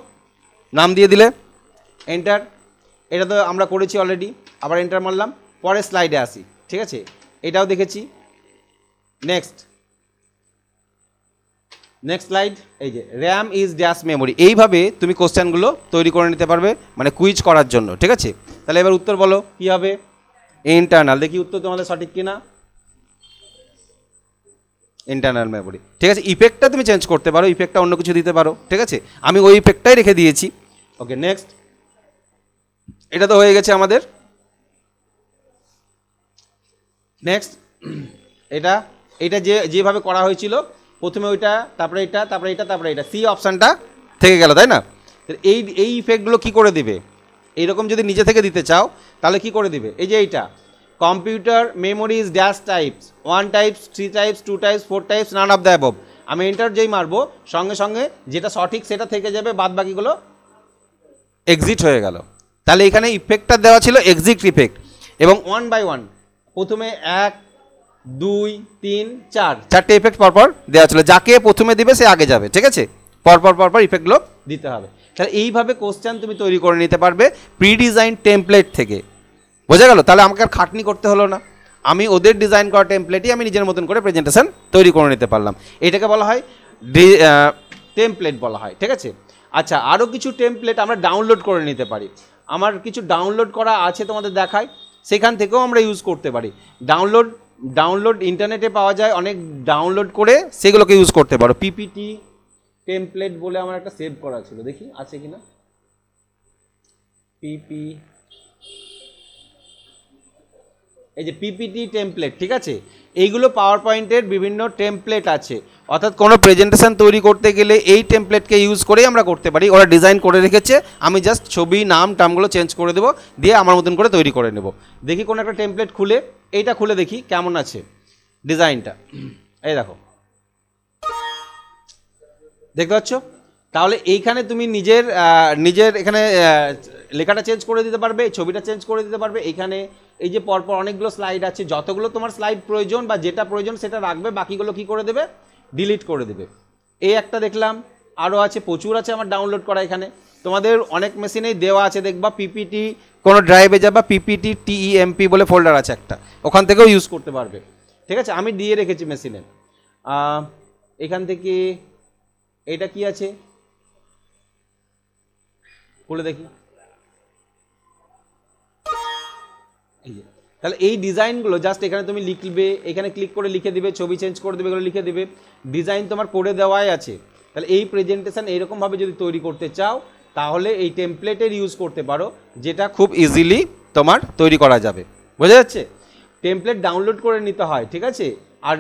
নাম দিয়ে দিলে, এন্টার। এটা তো আমরা করেছি অলরেডি, আবার এন্টার মারলাম। পরের স্লাইডে আসি, ঠিক আছে? এটাও দেখেছি। নেক্সট স্লাইড, এই যে র্যাম ইজ ড্যাশ মেমোরি। এইভাবে তুমি কোশ্চেনগুলো তৈরি করে নিতে পারবে, মানে কুইজ করার জন্য, ঠিক আছে? তাহলে এবার উত্তর বলো কি হবে, ইন্টারনাল। দেখি উত্তর তোমাদের সঠিক কিনা, ইন্টারনাল মেমোরি, ঠিক আছে? ইফেক্টটা তুমি চেঞ্জ করতে পারো, ইফেক্টটা অন্য কিছু দিতে পারো, ঠিক আছে? আমি ওই ইফেক্টটাই রেখে দিয়েছি, ওকে? নেক্সট, এটা তো হয়ে গেছে আমাদের। নেক্সট, এটা যেভাবে করা হয়েছিল, প্রথমে ওইটা, তারপরে এটা, তারপরে এটা, তারপরে এটা, সি অপশানটা থেকে গেল, তাই না? এই ইফেক্টগুলো কি করে দিবে, এইরকম যদি নিজে থেকে দিতে চাও তাহলে কি করে দিবে, এই যে এইটা, computer memory is dash types, 1 types, 3 types, 2 types, 4 types, none of the above. আমি এন্টার যেই মারবো, সঙ্গে সঙ্গে যেটা সঠিক সেটা থেকে যাবে, বাদ বাকিগুলো এক্সিট হয়ে গেল। তাহলে এখানে ইফেক্টটা দেওয়া ছিল এক্সিট ইফেক্ট, এবং 1 বাই 1, প্রথমে 1 2 3 4 চারটে ইফেক্ট পরপর দেওয়া ছিল, যাকে প্রথমে দিবে সে আগে যাবে, ঠিক আছে? পরপর ইফেক্টগুলো দিতে হবে। তাহলে এইভাবে কোশ্চেন তুমি তৈরি করে নিতে পারবে প্রি ডিজাইন টেমপ্লেট থেকে, বোঝা গেল? তাহলে আমাকে আর খাটনি করতে হলো না, আমি ওদের ডিজাইন করা টেমপ্লেটই আমি নিজের মতন করে প্রেজেন্টেশন তৈরি করে নিতে পারলাম। এটাকে বলা হয় টেমপ্লেট বলা হয়, ঠিক আছে? আচ্ছা, আরও কিছু টেমপ্লেট আমরা ডাউনলোড করে নিতে পারি। আমার কিছু ডাউনলোড করা আছে, তোমাদের দেখায়, সেখান থেকেও আমরা ইউজ করতে পারি। ডাউনলোড ইন্টারনেটে পাওয়া যায়, অনেক ডাউনলোড করে সেগুলোকে ইউজ করতে পারো। পিপিটি টেমপ্লেট বলে আমার একটা সেভ করা ছিল, দেখি আছে কিনা, পিপিটি এই যে পিপিটি টেমপ্লেট, ঠিক আছে, এইগুলো পাওয়ার পয়েন্টের বিভিন্ন টেমপ্লেট আছে, অর্থাৎ কোনো প্রেজেন্টেশন তৈরি করতে গেলে এই টেমপ্লেটকে ইউজ করেই আমরা করতে পারি। ওরা ডিজাইন করে রেখেছে, আমি জাস্ট ছবি নাম টামগুলো চেঞ্জ করে দেবো, দিয়ে আমার মতন করে তৈরি করে নেব। দেখি কোনো একটা টেমপ্লেট খুলে, এইটা খুলে দেখি কেমন আছে ডিজাইনটা। এই দেখো, দেখতে পাচ্ছ? তাহলে এইখানে তুমি নিজের এখানে লেখাটা চেঞ্জ করে দিতে পারবে, ছবিটা চেঞ্জ করে দিতে পারবে। এইখানে এই যে পরপর অনেকগুলো স্লাইড আছে, যতগুলো তোমার স্লাইড প্রয়োজন বা যেটা প্রয়োজন সেটা রাখবে, বাকিগুলো কি করে দেবে, ডিলিট করে দেবে। এই একটা দেখলাম, আরও আছে, প্রচুর আছে আমার ডাউনলোড করা। এখানে তোমাদের অনেক মেশিনেই দেওয়া আছে, দেখবা পিপিটি কোনো ড্রাইভে যাবা, পিপিটি টিইএমপি বলে ফোল্ডার আছে একটা, ওখান থেকেও ইউজ করতে পারবে। ঠিক আছে, আমি দিয়ে রেখেছি মেশিনে। এখান থেকে এটা কি আছে খুলে দেখি। এই যে, তাহলে এই ডিজাইনগুলো জাস্ট এখানে তুমি লিখবে, এখানে ক্লিক করে লিখে দিবে, ছবি চেঞ্জ করে দেবে, এগুলো লিখে দেবে, ডিজাইন তোমার করে দেওয়াই আছে। তাহলে এই প্রেজেন্টেশন এইরকমভাবে যদি তৈরি করতে চাও, তাহলে এই টেমপ্লেটের ইউজ করতে পারো, যেটা খুব ইজিলি তোমার তৈরি করা যাবে। বোঝা যাচ্ছে? টেমপ্লেট ডাউনলোড করে নিতে হয়, ঠিক আছে। আর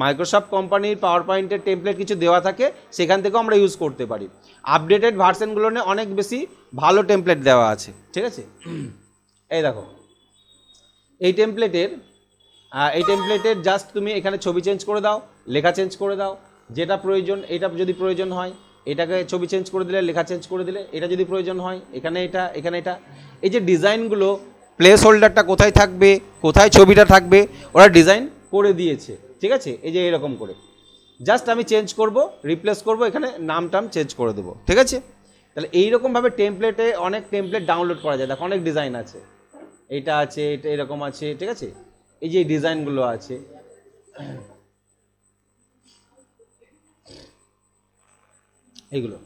মাইক্রোসফট কোম্পানির পাওয়ার পয়েন্টের টেমপ্লেট কিছু দেওয়া থাকে, সেখান থেকেও আমরা ইউজ করতে পারি। আপডেটেড ভার্সনগুলো নিয়ে অনেক বেশি ভালো টেমপ্লেট দেওয়া আছে, ঠিক আছে। এই দেখো, এই টেমপ্লেটের জাস্ট তুমি এখানে ছবি চেঞ্জ করে দাও, লেখা চেঞ্জ করে দাও, যেটা প্রয়োজন, এটা যদি প্রয়োজন হয় এটাকে ছবি চেঞ্জ করে দিলে, লেখা চেঞ্জ করে দিলে, এটা যদি প্রয়োজন হয় এখানে এটা, এখানে এটা। এই যে ডিজাইনগুলো, প্লেস হোল্ডারটা কোথায় থাকবে, কোথায় ছবিটা থাকবে, ওরা ডিজাইন করে দিয়েছে, ঠিক আছে। এই যে এরকম করে জাস্ট আমি চেঞ্জ করব, রিপ্লেস করব, এখানে নাম টাম চেঞ্জ করে দেবো, ঠিক আছে। তাহলে এইরকমভাবে টেমপ্লেটে অনেক টেমপ্লেট ডাউনলোড করা যায়। দেখো অনেক ডিজাইন আছে, এটা আছে, এটা এরকম আছে, ঠিক আছে। এই যে ডিজাইনগুলো আছে, এইগুলো।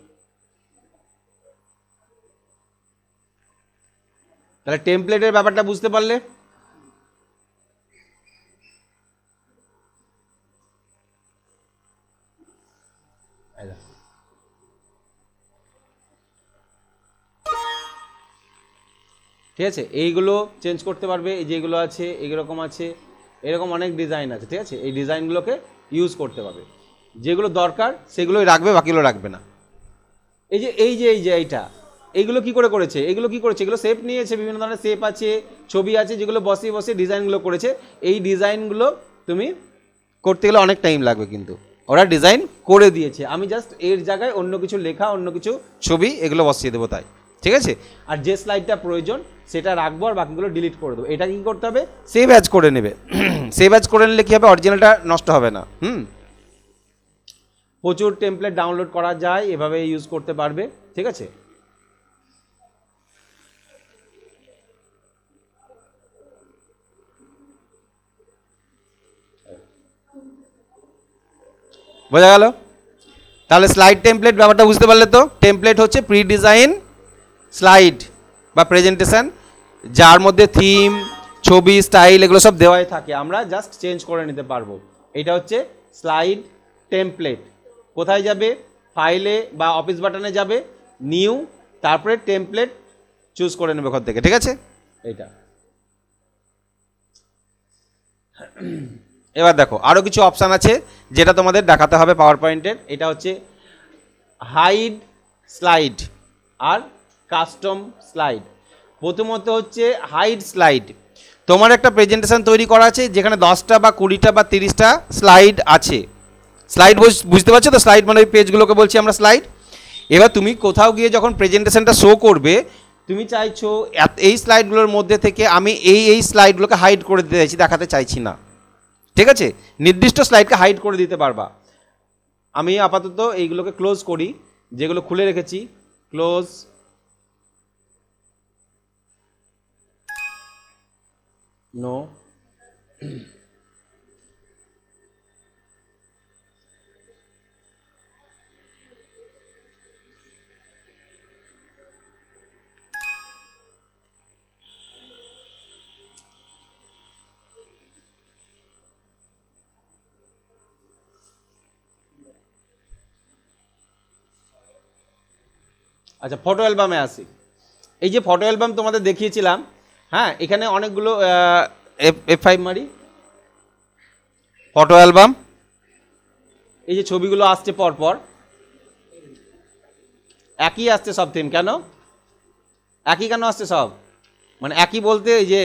তাহলে টেমপ্লেটের ব্যাপারটা বুঝতে পারলে। ঠিক আছে, এইগুলো চেঞ্জ করতে পারবে, এই যেগুলো আছে এইরকম আছে, এরকম অনেক ডিজাইন আছে, ঠিক আছে। এই ডিজাইনগুলোকে ইউজ করতে পারবে, যেগুলো দরকার সেগুলোই রাখবে, বাকিগুলো রাখবে না। এইটা এইগুলো কি করে করেছে, এগুলো কি করেছে, এগুলো শেপ নিয়েছে, বিভিন্ন ধরনের শেপ আছে, ছবি আছে, যেগুলো বসিয়ে বসিয়ে ডিজাইনগুলো করেছে। এই ডিজাইনগুলো তুমি করতে গেলে অনেক টাইম লাগবে, কিন্তু ওরা ডিজাইন করে দিয়েছে, আমি জাস্ট এর জায়গায় অন্য কিছু লেখা, অন্য কিছু ছবি এগুলো বসিয়ে দেবো, তাই, ঠিক আছে। আর যে স্লাইডটা প্রয়োজন সেটা রাখবো, আর বাকিগুলো ডিলিট করে দেবো। এটা কি করতে হবে, সেভ অ্যাজ করে নেবে। সেভ অ্যাজ করে নিলে কি হবে, অরিজিনালটা নষ্ট হবে না। প্রচুর টেমপ্লেট ডাউনলোড করা যায়, এভাবে ইউজ করতে পারবে, ঠিক আছে। বোঝা গেল? তাহলে স্লাইড টেমপ্লেট ব্যাপারটা বুঝতে পারলে তো। টেমপ্লেট হচ্ছে প্রি ডিজাইন স্লাইড বা প্রেজেন্টেশন, যার মধ্যে থিম, ছবি, স্টাইল এগুলো সব দেওয়াই থাকে, আমরা জাস্ট চেঞ্জ করে নিতে পারবো। এটা হচ্ছে স্লাইড টেমপ্লেট। কোথায় যাবে, ফাইলে বা অফিস বাটনে যাবে, নিউ, তারপরে টেমপ্লেট চুজ করে নেবে ওখান থেকে, ঠিক আছে। এইটা এবার দেখো আরও কিছু অপশান আছে যেটা তোমাদের দেখাতে হবে পাওয়ার পয়েন্টের। এটা হচ্ছে হাইড স্লাইড আর কাস্টম স্লাইড। প্রথমত হচ্ছে হাইড স্লাইড। তোমার একটা প্রেজেন্টেশন তৈরি করা আছে যেখানে 10টা বা 20টা বা 30টা স্লাইড আছে। স্লাইড বুঝতে পারছো তো, স্লাইড মানে ওই পেজগুলোকে বলছি আমরা স্লাইড। এবার তুমি কোথাও গিয়ে যখন প্রেজেন্টেশনটা শো করবে, তুমি চাইছো এই স্লাইডগুলোর মধ্যে থেকে আমি এই স্লাইডগুলোকে হাইড করে দিতে চাইছি, দেখাতে চাইছি না, ঠিক আছে। নির্দিষ্ট স্লাইডকে হাইড করে দিতে পারবা। আমি আপাতত এইগুলোকে ক্লোজ করি, যেগুলো খুলে রেখেছি ক্লোজ। নো, আচ্ছা, ফটো অ্যালবামে আসি। এই যে ফটো অ্যালবাম তোমাদের দেখিয়েছিলাম, হ্যাঁ, এখানে অনেকগুলো F5 মারি, ফটো অ্যালবাম, এই যে ছবিগুলো আসছে পরপর একই আসছে সব থিম, কেন একই কেন আসছে সব, মানে একই বলতে এই যে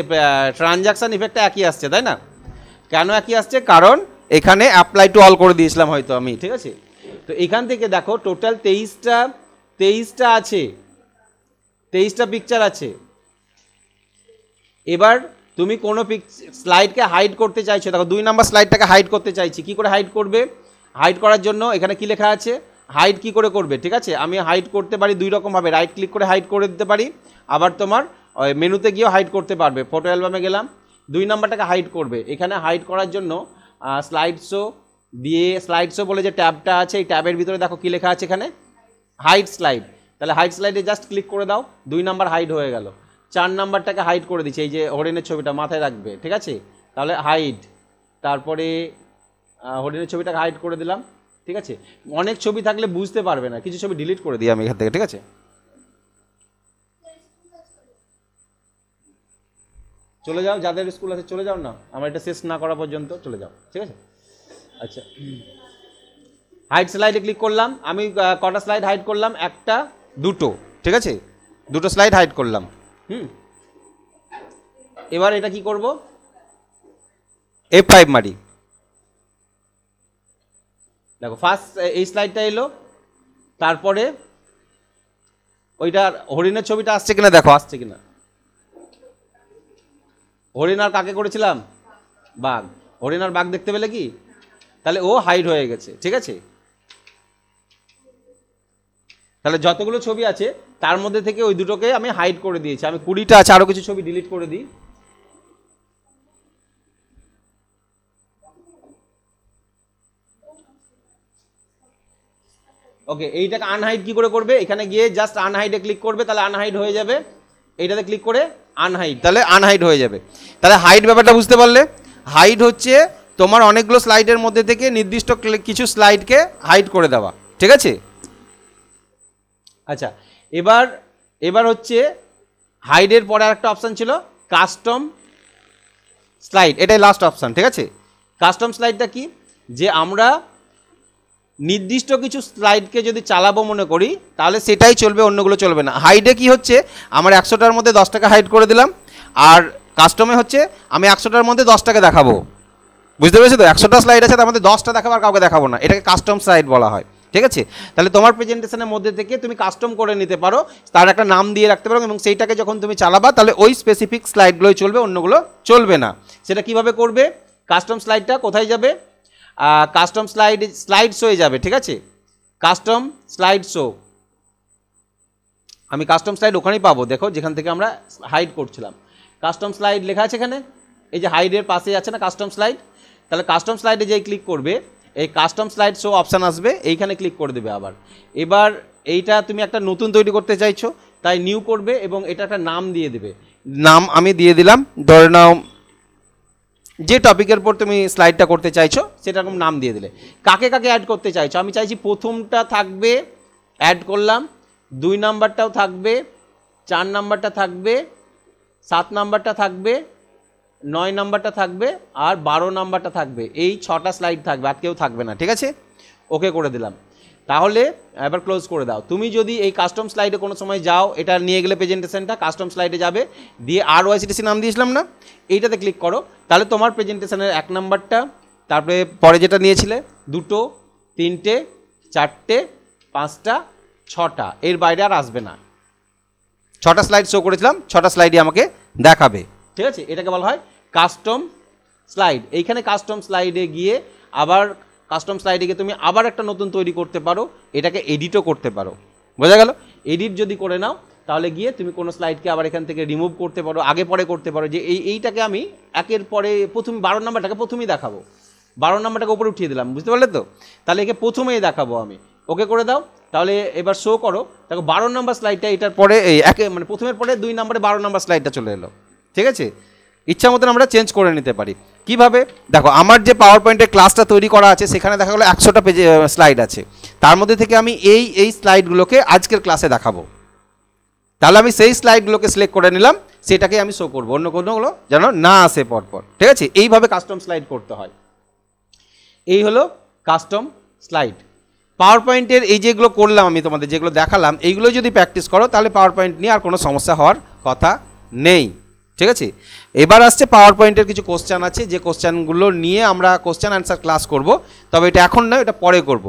ট্রানজাকশন ইফেক্টটা একই আসছে, তাই না? কেন একই আসছে, কারণ এখানে অ্যাপ্লাই টু অল করে দিয়েছিলাম হয়তো আমি, ঠিক আছে? তো এখান থেকে দেখো টোটাল 23টা আছে, 23টা পিকচার আছে। এবার তুমি কোনো স্লাইডকে হাইড করতে চাইছো, দেখো 2 নম্বর স্লাইডটাকে হাইড করতে চাইছি, কি করে হাইড করবে? হাইড করার জন্য এখানে কি লেখা আছে, হাইড কি করে করবে, ঠিক আছে? আমি হাইড করতে পারি 2 রকমভাবে, রাইট ক্লিক করে হাইড করে দিতে পারি, আবার তোমার মেনুতে গিয়েও হাইড করতে পারবে। ফটো অ্যালবামে গেলাম, 2 নম্বরটাকে হাইড করবে। এখানে হাইড করার জন্য স্লাইড শো দিয়ে, স্লাইড শো বলে যে ট্যাবটা আছে, এই ট্যাবের ভিতরে দেখো কি লেখা আছে এখানে, হাইড স্লাইড। তাহলে হাইড স্লাইডে জাস্ট ক্লিক করে দাও, 2 নম্বর হাইড হয়ে গেল। 4 নম্বরটাকে হাইড করে দিচ্ছে, এই যে হরিণের ছবিটা মাথায় রাখবে, ঠিক আছে? তাহলে হাইড, তারপরে হরিণের ছবিটাকে হাইড করে দিলাম, ঠিক আছে? অনেক ছবি থাকলে বুঝতে পারবে না, কিছু ছবি ডিলিট করে দিই আমি এখান থেকে, ঠিক আছে? চলে যাও, যাদের স্কুল আছে চলে যাও না, আমার এটা শেষ না করা পর্যন্ত চলে যাও, ঠিক আছে? আচ্ছা, হাইড স্লাইডে ক্লিক করলাম, আমি কটা স্লাইড হাইড করলাম, 1টা 2টো, ঠিক আছে? 2টো স্লাইড হাইড করলাম। এবার এটা কি করব, F5 মারি, দেখো ফার্স্ট এই স্লাইডটা এলো, তারপরে ওইটার হরিণের ছবিটা আসছে কিনা দেখো, আসছে কিনা। হরিণ আর কাকে করেছিলাম, বাঘ, হরিণ আর বাঘ দেখতে পেলে কি, তাহলে ও হাইড হয়ে গেছে, ঠিক আছে? তাহলে যতগুলো ছবি আছে তার মধ্যে থেকে ওই দুটোকে আমি হাইড করে দিয়েছি। আমি 20টা আছে, আরো কিছু ছবি ডিলিট করে দিই। ওকে, এইটাকে আনহাইড কি করে করবে, এখানে গিয়ে জাস্ট আনহাইডে ক্লিক করবে, তাহলে আনহাইড হয়ে যাবে। এইটাতে ক্লিক করে আনহাইড, তাহলে আনহাইড হয়ে যাবে। তাহলে হাইড ব্যাপারটা বুঝতে পারলে, হাইড হচ্ছে তোমার অনেকগুলো স্লাইডের মধ্যে থেকে নির্দিষ্ট কিছু স্লাইডকে হাইড করে দেওয়া, ঠিক আছে? আচ্ছা, এবার হচ্ছে হাইডের পরে আরেকটা অপশান ছিল কাস্টম স্লাইড, এটাই লাস্ট অপশান, ঠিক আছে? কাস্টম স্লাইডটা কি, যে আমরা নির্দিষ্ট কিছু স্লাইডকে যদি চালাবো মনে করি, তাহলে সেটাই চলবে, অন্যগুলো চলবে না। হাইডে কি হচ্ছে, আমার 100টার মধ্যে 10টাকে হাইড করে দিলাম, আর কাস্টমে হচ্ছে আমি 100টার মধ্যে 10টাকে দেখাবো, বুঝতে পেরেছো তো? 100টা স্লাইড আছে, তার মধ্যে 10টা দেখাবো আর কাউকে দেখাবো না, এটাকে কাস্টম স্লাইড বলা হয়, ঠিক আছে? তাহলে তোমার প্রেজেন্টেশনের মধ্যে থেকে তুমি কাস্টম করে নিতে পারো, তার একটা নাম দিয়ে রাখতে পারো, এবং সেইটাকে যখন তুমি চালাবা তাহলে ওই স্পেসিফিক স্লাইডগুলোই চলবে, অন্যগুলো চলবে না। সেটা কিভাবে করবে, কাস্টম স্লাইডটা কোথায় যাবে, কাস্টম স্লাইড শোয়ে যাবে, ঠিক আছে? কাস্টম স্লাইড শো, আমি কাস্টম স্লাইড ওখানেই পাবো, দেখো যেখান থেকে আমরা হাইড করছিলাম। কাস্টম স্লাইড লেখা আছে এখানে, এই যে হাইডের পাশে আছে না কাস্টম স্লাইড, তাহলে কাস্টম স্লাইডে যেই ক্লিক করবে এই কাস্টম স্লাইড শো অপশান আসবে, এইখানে ক্লিক করে দেবে আবার। এবার এইটা তুমি একটা নতুন তৈরি করতে চাইছো, তাই নিউ করবে এবং এটা একটা নাম দিয়ে দেবে। নাম আমি দিয়ে দিলাম, ধরে নাও যে টপিকের উপর তুমি স্লাইডটা করতে চাইছো সেরকম নাম দিয়ে দিলে। কাকে কাকে অ্যাড করতে চাইছো, আমি চাইছি প্রথমটা থাকবে, অ্যাড করলাম, 2 নাম্বারটাও থাকবে, 4 নাম্বারটা থাকবে, 7 নাম্বারটা থাকবে, 9 নাম্বারটা থাকবে, আর 12 নাম্বারটা থাকবে। এই 6টা স্লাইড থাকবে, আর কেউ থাকবে না, ঠিক আছে? ওকে করে দিলাম। তাহলে এবার ক্লোজ করে দাও। তুমি যদি এই কাস্টম স্লাইডে কোনো সময় যাও, এটা নিয়ে গেলে প্রেজেন্টেশনটা কাস্টম স্লাইডে যাবে, দিয়ে RYCTC নাম দিয়েছিলাম না, এইটাতে ক্লিক করো, তাহলে তোমার প্রেজেন্টেশনের 1 নাম্বারটা, তারপরে পরে যেটা নিয়েছিলে 2টো, 3টে, 4টে, 5টা, 6টা, এর বাইরে আর আসবে না। 6টা স্লাইড শো করেছিলাম, 6টা স্লাইডই আমাকে দেখাবে, ঠিক আছে? এটাকে বলা হয় কাস্টম স্লাইড। এইখানে কাস্টম স্লাইডে গিয়ে আবার কাস্টম স্লাইডে গিয়ে তুমি আবার একটা নতুন তৈরি করতে পারো, এটাকে এডিটও করতে পারো, বোঝা গেল? এডিট যদি করে নাও তাহলে গিয়ে তুমি কোনো স্লাইডকে আবার এখান থেকে রিমুভ করতে পারো, আগে পরে করতে পারো, যে এইটাকে আমি একের পরে প্রথম 12 নাম্বারটাকে প্রথমেই দেখাবো, 12 নাম্বারটাকে উপরে উঠিয়ে দিলাম, বুঝতে পারলে তো? তাহলে একে প্রথমেই দেখাবো আমি, ওকে করে দাও। তাহলে এবার শো করো, দেখো 12 নাম্বার স্লাইডটা এটার পরে একে মানে প্রথমের পরে 2 নাম্বারে 12 নাম্বার স্লাইডটা চলে এলো, ঠিক আছে? ইচ্ছা মতন আমরা চেঞ্জ করে নিতে পারি। কিভাবে, দেখো আমার যে পাওয়ার পয়েন্টের ক্লাসটা তৈরি করা আছে সেখানে দেখা গেলো 100টা পেজে স্লাইড আছে, তার মধ্যে থেকে আমি এই স্লাইডগুলোকে আজকের ক্লাসে দেখাবো, তাহলে আমি সেই স্লাইডগুলোকে সিলেক্ট করে নিলাম, সেটাকে আমি শো করবো, অন্য কোনোগুলো যেন না আসে পরপর। ঠিক আছে, এইভাবে কাস্টম স্লাইড করতে হয়। এই হলো কাস্টম স্লাইড। পাওয়ার পয়েন্টের এই যেগুলো করলাম আমি তোমাদের, যেগুলো দেখালাম, এইগুলো যদি প্র্যাকটিস করো তাহলে পাওয়ার পয়েন্ট নিয়ে আর কোনো সমস্যা হওয়ার কথা নেই। ঠিক আছে, এবার আসছে পাওয়ার পয়েন্টের কিছু কোশ্চেন আছে, যে কোশ্চেনগুলো নিয়ে আমরা কোশ্চেন অ্যান্সার ক্লাস করব, তবে এটা এখন নয়, এটা পরে করব।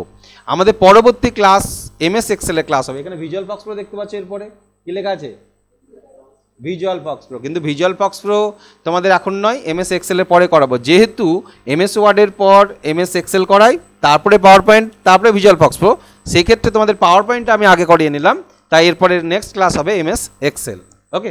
আমাদের পরবর্তী ক্লাস এমএস এক্সেলের ক্লাস হবে। এখানে ভিজুয়াল বক্স প্রো দেখতে পাচ্ছ, এরপরে কী লেখা আছে ভিজুয়াল বক্স প্রো, কিন্তু ভিজুয়াল বক্স প্রো তোমাদের এখন নয়, এমএস এক্সেলের পরে করাবো। যেহেতু এমএস ওয়ার্ডের পর এমএস এক্সেল করাই, তারপরে পাওয়ার পয়েন্ট, তারপরে ভিজুয়াল বক্স প্রো, সেক্ষেত্রে তোমাদের পাওয়ার পয়েন্টটা আমি আগে করিয়ে নিলাম, তাই এরপরে নেক্সট ক্লাস হবে এমএস এক্সেল। ওকে।